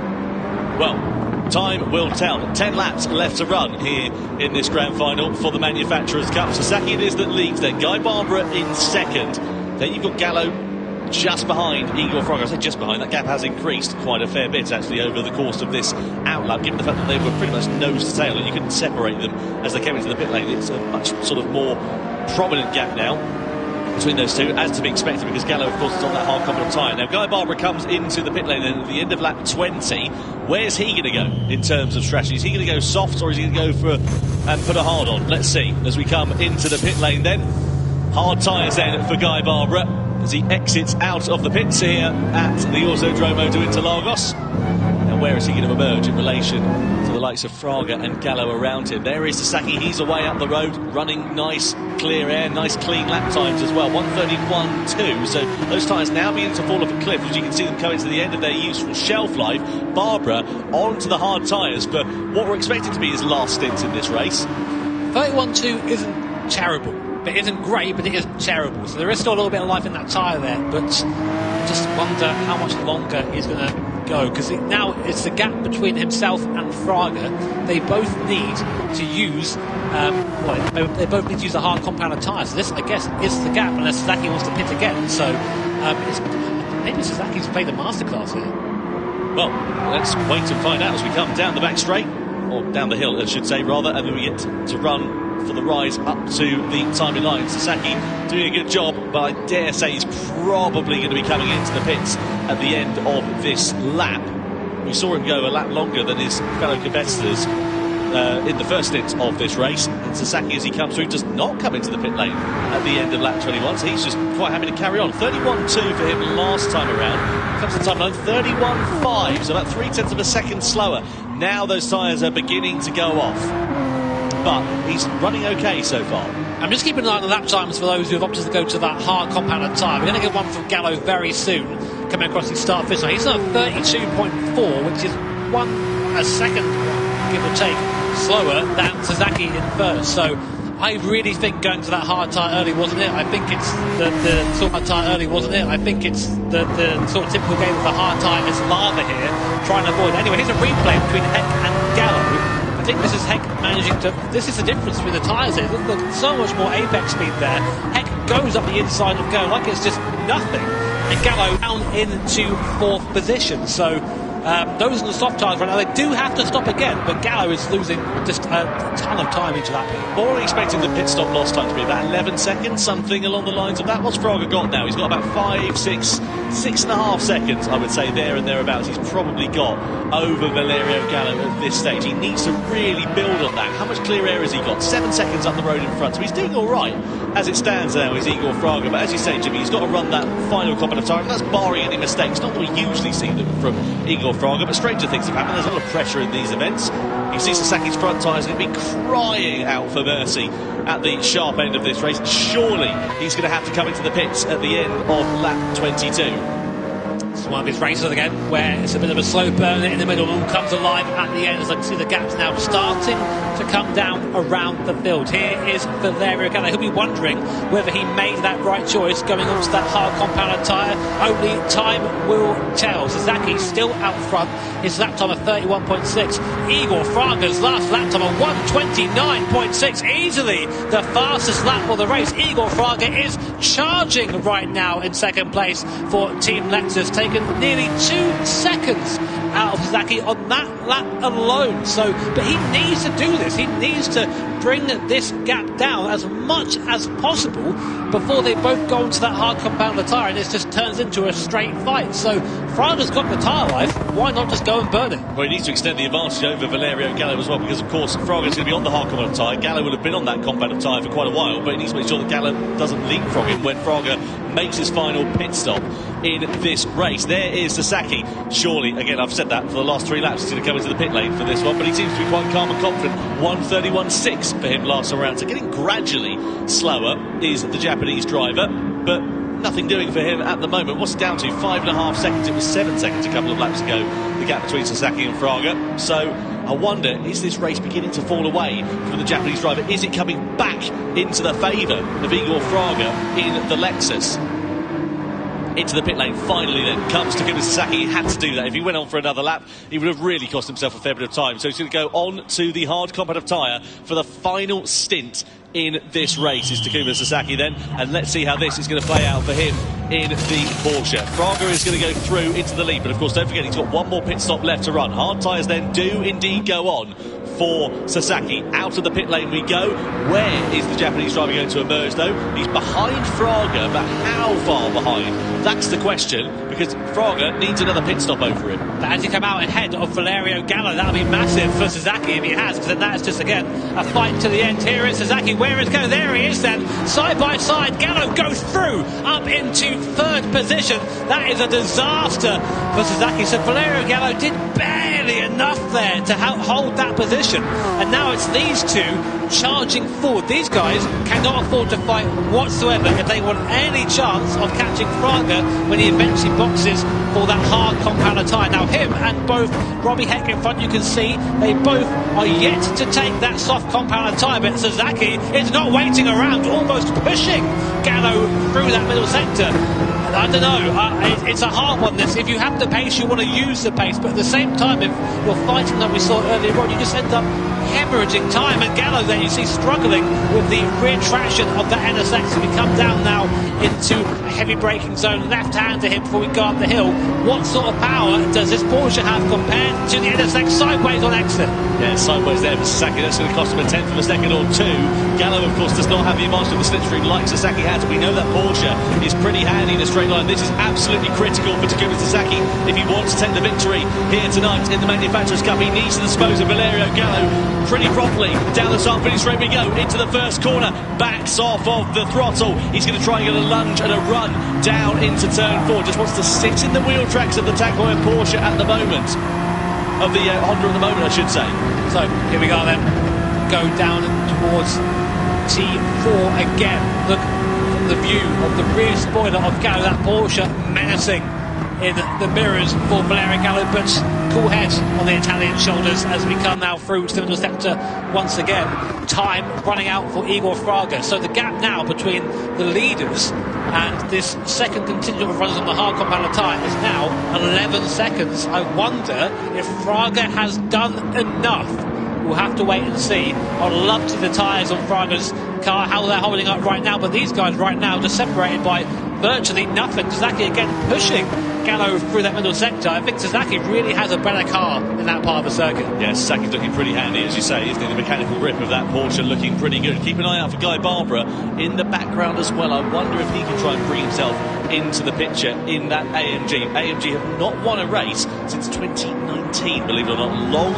A: Well, time will tell. 10 laps left to run here in this grand final for the Manufacturers' Cup. Sasaki it is that leads then. Guy Barbara in second. Then you've got Gallo just behind Igor Fraga. I say just behind. That gap has increased quite a fair bit actually over the course of this outlap, given the fact that they were pretty much nose to tail and you couldn't separate them as they came into the pit lane. It's a much sort of more prominent gap now between those two, as to be expected, because Gallo, of course, is on that hard compound tyre. Now, Guy Barbara comes into the pit lane at the end of lap 20. Where's he going to go in terms of strategy? Is he going to go soft, or is he going to go for and put a hard on? Let's see as we come into the pit lane then. Hard tyres then for Guy Barbara as he exits out of the pits here at the Autodromo de Interlagos. Now, where is he going to emerge in relation to the likes of Fraga and Gallo around him? There is Sasaki. He's away up the road, running nice clear air, nice clean lap times as well. 1:31.2. So those tyres now begin to fall off a cliff as you can see them coming to the end of their useful shelf life. Barbara onto the hard tyres for what we're expecting to be his last stint in this race.
B: 31.2 isn't terrible. It isn't great, but it isn't terrible. So there is still a little bit of life in that tyre there. But I just wonder how much longer he's going to go, because now it's the gap between himself and Fraga. They both need to use they both need to use a hard compound tyre. So this, I guess, is the gap, unless Sasaki wants to pit again. So maybe Sasaki's played a masterclass here.
A: Well, let's wait and find out as we come down the back straight, or down the hill, I should say, rather, and then we get to run for the rise up to the timing line. Sasaki doing a good job, but I dare say he's probably going to be coming into the pits at the end of this lap. We saw him go a lap longer than his fellow competitors in the first stint of this race, and Sasaki, as he comes through, does not come into the pit lane at the end of lap 21, so he's just quite happy to carry on. 31.2 for him last time around. Comes to time line 31.5, so about 0.3 of a second slower. Now those tyres are beginning to go off, but he's running okay so far.
B: I'm just keeping an eye on the lap times for those who have opted to go to that hard compounded tyre. We're going to get one from Gallo very soon, coming across the start finish line. He's on 32.4, which is a second, give or take, slower than Sasaki in first. So I really think going to that hard tyre early wasn't it. I think it's the sort of tyre early wasn't it. I think it's the sort of typical game of the hard tyre is lava here, trying to avoid. Anyway, here's a replay between Heck and Gallo. I think this is Heck managing to. This is the difference between the tyres here. Look, so much more apex speed there. Heck goes up the inside of Gallo like it's just nothing, and Gallo down into 4th position. So those are the soft tyres right now. They do have to stop again, but Gallo is losing just a ton of time each lap here.
A: More expecting the pit stop loss time to be about 11 seconds, something along the lines of that. What's Fraga got now? He's got about 6.5 seconds, I would say, there and thereabouts. He's probably got over Valerio Gallo at this stage. He needs to really build on that. How much clear air has he got? 7 seconds up the road in front, so he's doing all right as it stands now, is Igor Fraga. But as you say, Jimmy, he's got to run that final compound tyre, and that's barring any mistakes. Not that we usually see them from Igor Fraga, but stranger things have happened. There's a lot of pressure in these events. You see Sasaki's front tyres going to be crying out for mercy at the sharp end of this race. Surely he's going to have to come into the pits at the end of lap 22.
B: It's one of his races again, where it's a bit of a slow burn in the middle, all comes alive at the end, as I can see the gaps now starting to come down around the field. Here is Valerio Gallo. He'll be wondering whether he made that right choice going onto that hard compounded tyre. Only time will tell. Sasaki still out front, his lap time of 31.6. Igor Fraga's last lap time of 129.6, easily the fastest lap of the race. Igor Fraga is charging right now in second place for Team Lexus, taken nearly 2 seconds out of Sasaki on that lap alone. So, but he needs to do this. He needs to bring this gap down as much as possible before they both go into that hard compounded tyre, and this just turns into a straight fight. So Fraga's got the tyre life. Why not just go and burn it?
A: Well, he needs to extend the advantage over Valerio Gallo as well, because of course Fraga's going to be on the hard compounded tyre. Gallo will have been on that compounded tyre for quite a while, but he needs to make sure that Gallo doesn't leapfrog him when Fraga makes his final pit stop in this race. There is Sasaki. Surely, again, I've said that for the last 3 laps, he's going to come into the pit lane for this one, but he seems to be quite calm and confident. 1:31.6 for him last time around, so getting gradually slower is the Japanese driver, but nothing doing for him at the moment. What's it down to? 5.5 seconds. It was 7 seconds a couple of laps ago, the gap between Sasaki and Fraga. So I wonder, is this race beginning to fall away from the Japanese driver? Is it coming back into the favour of Igor Fraga in the Lexus? Into the pit lane finally then comes Takuma Sasaki. He had to do that. If he went on for another lap, he would have really cost himself a fair bit of time. So he's going to go on to the hard compound tyre for the final stint in this race. Is Takuma Sasaki then, and let's see how this is going to play out for him in the Porsche. Fraga is going to go through into the lead, but of course don't forget he's got one more pit stop left to run. Hard tyres then do indeed go on for Sasaki. Out of the pit lane we go. Where is the Japanese driver going to emerge though? He's behind Fraga, but how far behind? That's the question, because Fraga needs another pit stop over him.
B: But as he come out ahead of Valerio Gallo, that'll be massive for Sasaki if he has, because then that's just again a fight to the end. Here is Sasaki. Where is Gallo? There he is then, side by side. Gallo goes through up into 3rd position. That is a disaster for Sasaki. So Valerio Gallo did barely enough there to help hold that position, and now it's these two charging forward. These guys cannot afford to fight whatsoever if they want any chance of catching Fraga when he eventually boxes for that hard compounded tyre. Now him and both Robbie Heck in front, you can see they both are yet to take that soft compounded tyre, but Sasaki is not waiting around, almost pushing Gallo through that middle sector. I don't know, it's a hard one this. If you have the pace, you want to use the pace, but at the same time, if you're fighting like we saw earlier on, you just end up hemorrhaging time. And Gallo then you see struggling with the rear traction of the NSX. So we come down now into a heavy braking zone, left hand to him before we go up the hill. What sort of power does this Porsche have compared to the NSX sideways on exit?
A: Yeah, sideways there for Sasaki. That's going to cost him a tenth of a second or two. Gallo, of course, does not have the advantage of the slipstream like Sasaki has. We know that Porsche is pretty handy in a straight line. This is absolutely critical for Takuma Sasaki if he wants to take the victory here tonight in the Manufacturers' Cup. He needs to dispose of Valerio Gallo pretty properly. Down the start finish straight we go into the first corner. Backs off of the throttle. He's going to try and get a lunge and a run down into turn 4. Just wants to sit in the wheel tracks of the Tag Heuer Porsche at the moment. Of the Honda at the moment, I should say.
B: So here we go then. Go down towards T4 again. Look from the view of the rear spoiler of Gallo, that Porsche menacing in the mirrors for Valerio Gallo, but cool head on the Italian shoulders as we come now through to the middle sector once again. Time running out for Igor Fraga. So the gap now between the leaders and this second contingent of runners on the hard compound tyre is now 11 seconds. I wonder if Fraga has done enough. We'll have to wait and see. I'd love to see the tyres on Fraga's car, how they're holding up right now, but these guys right now just separated by virtually nothing. Sasaki again pushing Gallo through that middle sector. I think Sasaki really has a better car in that part of the circuit.
A: Yeah, Sasaki's looking pretty handy, as you say, isn't he? The mechanical grip of that Porsche looking pretty good. Keep an eye out for Guy Barbara in the background as well. I wonder if he can try and bring himself into the picture in that AMG. AMG have not won a race since 2019, believe it or not. Long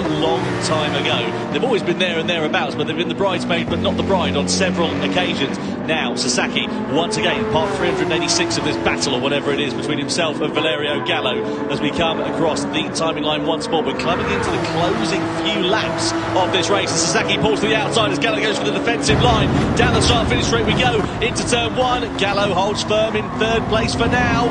A: time ago. They've always been there and thereabouts, but they've been the bridesmaid but not the bride on several occasions. Now Sasaki, once again, part 386 of this battle, or whatever it is, between himself and Valerio Gallo, as we come across the timing line once more. We're coming into the closing few laps of this race. And Sasaki pulls to the outside as Gallo goes for the defensive line. Down the start finish straight we go into turn 1. Gallo holds firm in third place for now.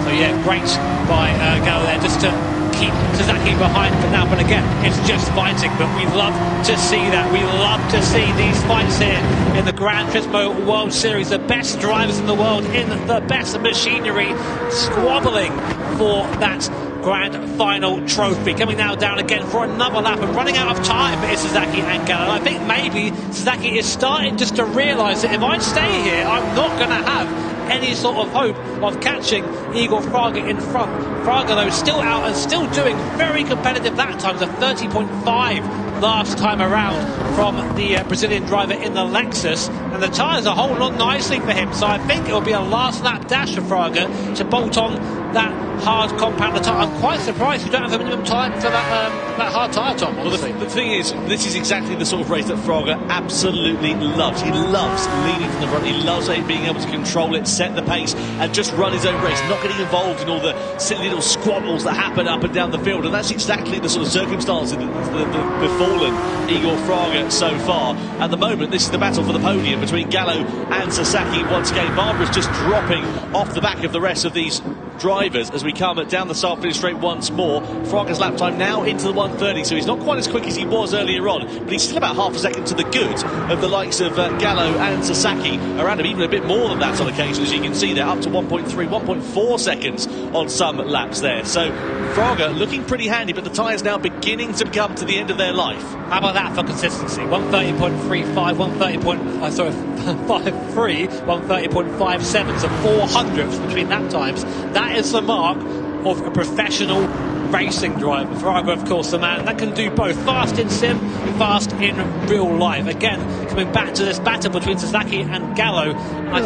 B: So yeah, great by Gallo there just to keep Sasaki behind for now, but again, it's just fighting, but we love to see that. We love to see these fights here in the Gran Turismo World Series. The best drivers in the world in the best machinery squabbling for that grand final trophy. Coming now down again for another lap and running out of time is Sasaki and Gallo. I think maybe Sasaki is starting just to realise that if I stay here, I'm not going to have any sort of hope of catching Igor Fraga in front. Fraga though still out and still doing very competitive lap times, a 30.5 last time around from the Brazilian driver in the Lexus, and the tyres are holding on nicely for him, so I think it will be a last lap dash for Fraga to bolt on that hard compound tyre. I'm quite surprised you don't have a minimum time for that hard tyre, Tom.
A: Well, the thing is, this is exactly the sort of race that Fraga absolutely loves. He loves leading from the front. He loves being able to control it, set the pace, and just run his own race, not getting involved in all the silly little squabbles that happen up and down the field. And that's exactly the sort of circumstances that befallen Igor Fraga so far. At the moment, this is the battle for the podium between Gallo and Sasaki. Once again, Barbara's just dropping off the back of the rest of these drivers as we come down the start finish straight once more. Fraga's lap time now into the 1:30, so he's not quite as quick as he was earlier on, but he's still about half a second to the good of the likes of Gallo and Sasaki. Around him even a bit more than that on occasion, as you can see there, up to 1.3, 1.4 seconds on some laps there. So Fraga looking pretty handy, but the tyres now beginning to come to the end of their life.
B: How about that for consistency? 130.35, 130.53, 130.57, so 400ths between lap times. That is the mark of a professional racing driver. Fraga, of course, the man that can do both fast in sim, fast in real life. Again, coming back to this battle between Sasaki and Gallo, I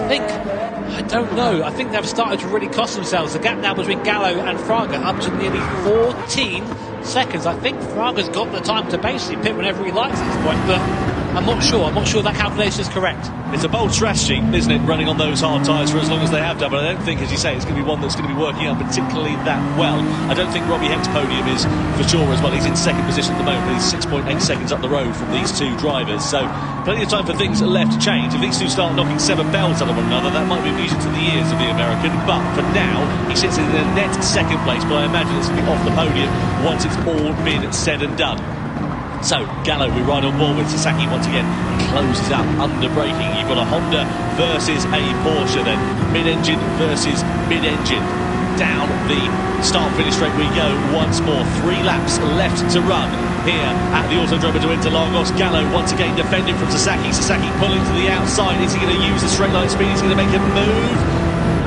B: don't know. I think they've started to really cost themselves. The gap now between Gallo and Fraga up to nearly 14 seconds. I think Fraga's got the time to basically pit whenever he likes at this point, but I'm not sure. I'm not sure that calculation is correct.
A: It's a bold strategy, isn't it, running on those hard tyres for as long as they have done, but I don't think, as you say, it's going to be one that's going to be working out particularly that well. I don't think Robbie Heck's podium is for sure as well. He's in second position at the moment, but he's 6.8 seconds up the road from these two drivers, so plenty of time for things left to change. If these two start knocking 7 bells out of one another, that might be music to the ears of the American, but for now, he sits in a net second place, but I imagine it's going to be off the podium once it's all been said and done. So Gallo, we ride on board with Sasaki once again, closes up under braking. You've got a Honda versus a Porsche then, mid-engine versus mid-engine. Down the start-finish straight we go once more. 3 laps left to run here at the Autodromo de Interlagos. Gallo once again defending from Sasaki. Sasaki pulling to the outside. Is he going to use the straight line speed? He's going to make a move.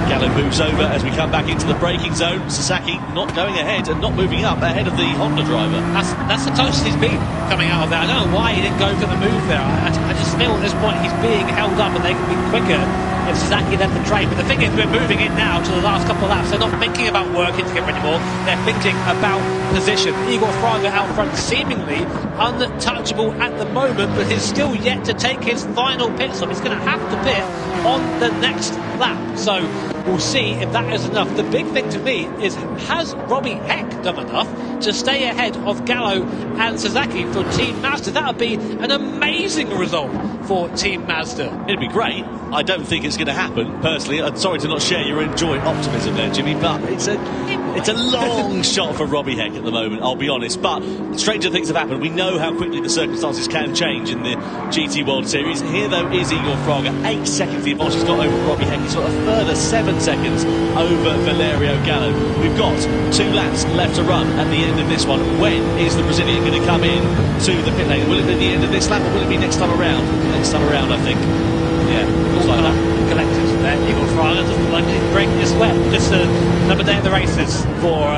A: Gallo moves over as we come back into the braking zone. Sasaki not going ahead and not moving up ahead of the Honda driver.
B: That's the closest he's been coming out of there. I don't know why he didn't go for the move there. I just feel at this point he's being held up and they can be quicker if Sasaki led the train. But the thing is, we're moving in now to the last couple of laps. They're not thinking about working together anymore. They're thinking about position. Igor Fraga out front, seemingly untouchable at the moment, but he's still yet to take his final pit stop. He's going to have to pit on the next lap. So we'll see if that is enough. The big thing to me is, has Robbie Heck done enough to stay ahead of Gallo and Sasaki for Team Mazda? That would be an amazing result for Team Mazda.
A: It'd be great. I don't think it's going to happen, personally. I'm sorry to not share your joy optimism there, Jimmy, but it's a long shot for Robbie Heck at the moment, I'll be honest. But stranger things have happened. We know how quickly the circumstances can change in the GT World Series. Here, though, is Igor Fraga. 8 seconds the advantage he's got over Robbie Heck. He's got a further 7 seconds over Valerio Gallo. We've got 2 laps left to run at the end of this one. When is the Brazilian going to come in to the pit lane? Will it be the end of this lap or will it be next time around? Next time around, I think. Yeah, looks like that.
B: Collected there. Igor Fraga doesn't like it breaking his sweat. Just another day of the races for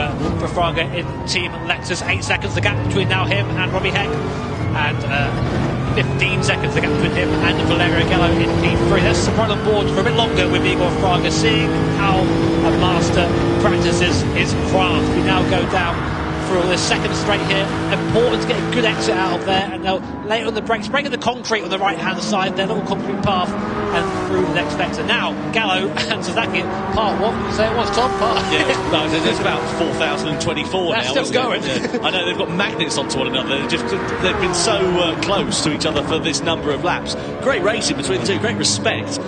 B: Fraga in Team Lexus. 8 seconds the gap between now him and Robbie Heck, and 15 seconds the gap between him and Valerio Gallo in P3. Let's run on board for a bit longer with Igor Fraga, seeing how a master practices his craft. We now go down for the second straight here. Important to get a good exit out of there, and they'll lay it on the brakes, breaking the concrete on the right hand side, their little concrete path, and through the next vector. Now Gallo and Sasaki, part what you say it was, Tom?
A: Yeah, no, it's about 4,024
B: That's
A: now.
B: Still going.
A: Yeah. I know they've got magnets onto one another. They've been so close to each other for this number of laps. Great racing between the two, great respect.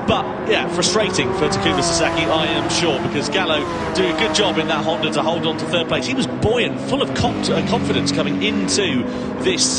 A: But, yeah, frustrating for Takuma Sasaki, I am sure, because Gallo doing a good job in that Honda to hold on to third place. He was buoyant, full of confidence coming into this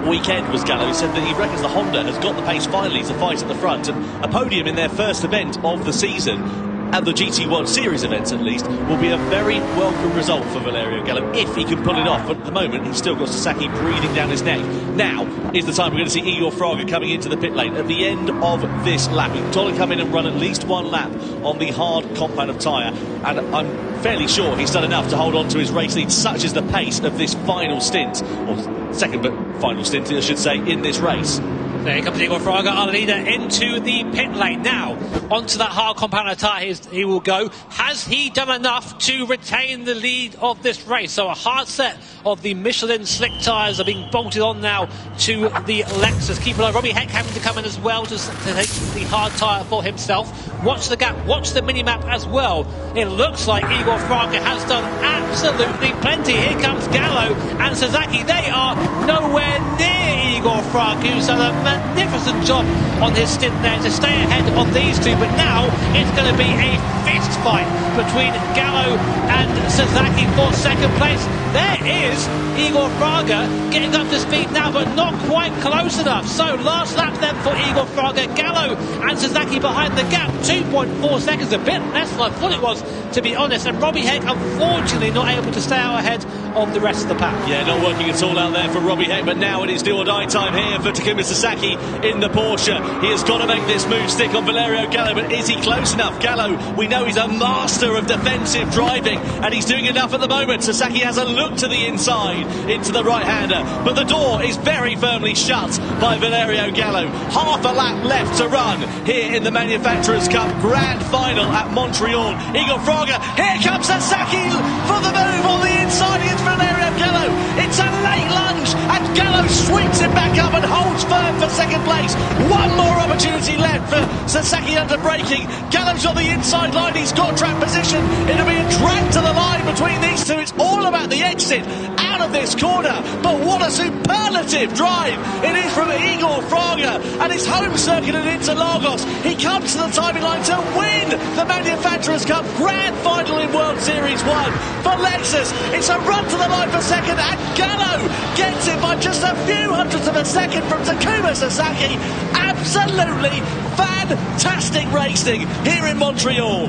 A: weekend, was Gallo. He said that he reckons the Honda has got the pace finally to fight at the front, and a podium in their first event of the season, at the GT World Series events at least, will be a very welcome result for Valerio Gallo if he can pull it off. But at the moment, he's still got Sasaki breathing down his neck. Now is the time we're going to see Igor Fraga coming into the pit lane at the end of this lap. He's got to come in and run at least 1 lap on the hard compound of tyre, and I'm fairly sure he's done enough to hold on to his race lead. Such is the pace of this final stint, or second but final stint, I should say, in this race.
B: There comes Igor Fraga, our leader, into the pit lane. Now, onto that hard compound tyre he will go. Has he done enough to retain the lead of this race? So a hard set of the Michelin slick tyres are being bolted on now to the Lexus. Keep below. Robbie Heck having to come in as well to take the hard tyre for himself. Watch the gap, watch the mini-map as well. It looks like Igor Fraga has done absolutely plenty. Here comes Gallo and Sasaki. They are nowhere near Igor Fraga, who's done a magnificent job on his stint there to stay ahead of these two. But now it's going to be a fist fight between Gallo and Sasaki for second place. There is Igor Fraga getting up to speed now, but not quite close enough. So last lap then for Igor Fraga. Gallo and Sasaki behind the gap, 2.4 seconds, a bit less than I thought it was, to be honest. And Robbie Heck, unfortunately, not able to stay out ahead of the rest of the pack.
A: Yeah, not working at all out there for Robbie Heck, but now it is do or die time here for Takuma Sasaki in the Porsche. He has got to make this move stick on Valerio Gallo, but is he close enough? Gallo, we know he's a master of defensive driving, and he's doing enough at the moment. Sasaki has a look to the inside, into the right-hander, but the door is very firmly shut by Valerio Gallo. Half a lap left to run here in the Manufacturers' Cup Grand Final at Montreal. Igor Fraga, here comes Sasaki for the move on the inside against Valerio Gallo. It's a late lunge, and Gallo sweeps it back up and holds firm for second place. One more opportunity left for Sasaki under braking. Gallo's on the inside line, he's got track position. It'll be a drag to the line between these two. It's all about the exit out of this corner, but what a superlative drive it is from Igor Fraga and his home circuit at Interlagos. He comes to the timing line to win the Manufacturers' Manufacturers' Cup Grand Final in World Series 1 for Lexus. It's a run to the line for second, and Gallo gets it by just a few hundredths of a second from Takuma Sasaki. Absolutely fantastic racing here in Montreal.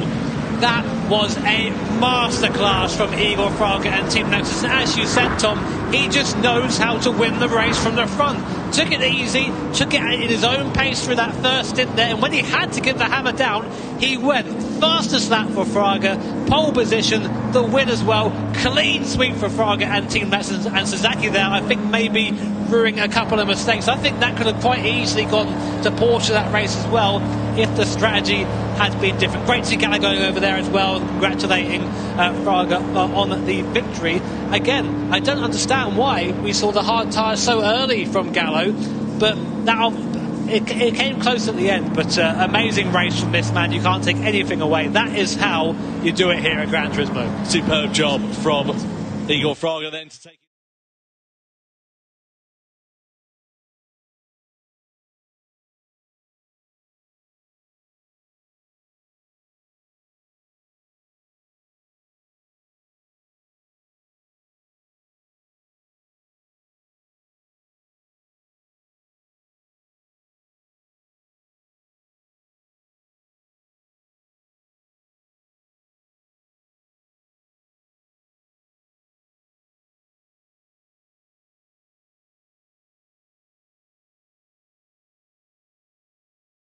B: That was a masterclass from Igor Fraga and Team Lexus. And as you said, Tom, he just knows how to win the race from the front. Took it easy, took it at his own pace through that first stint there, and when he had to give the hammer down, he went. Fastest lap for Fraga, pole position, the win as well. Clean sweep for Fraga and Team Lexus, and Sasaki there, I think maybe brewing a couple of mistakes. I think that could have quite easily gone to Porsche that race as well if the strategy had been different. Great to see Gallo going over there as well, congratulating Fraga on the victory. Again, I don't understand why we saw the hard tyres so early from Gallo, but it came close at the end. But amazing race from this man, you can't take anything away. That is how you do it here at Gran Turismo.
A: Superb job from Igor Fraga then to take it.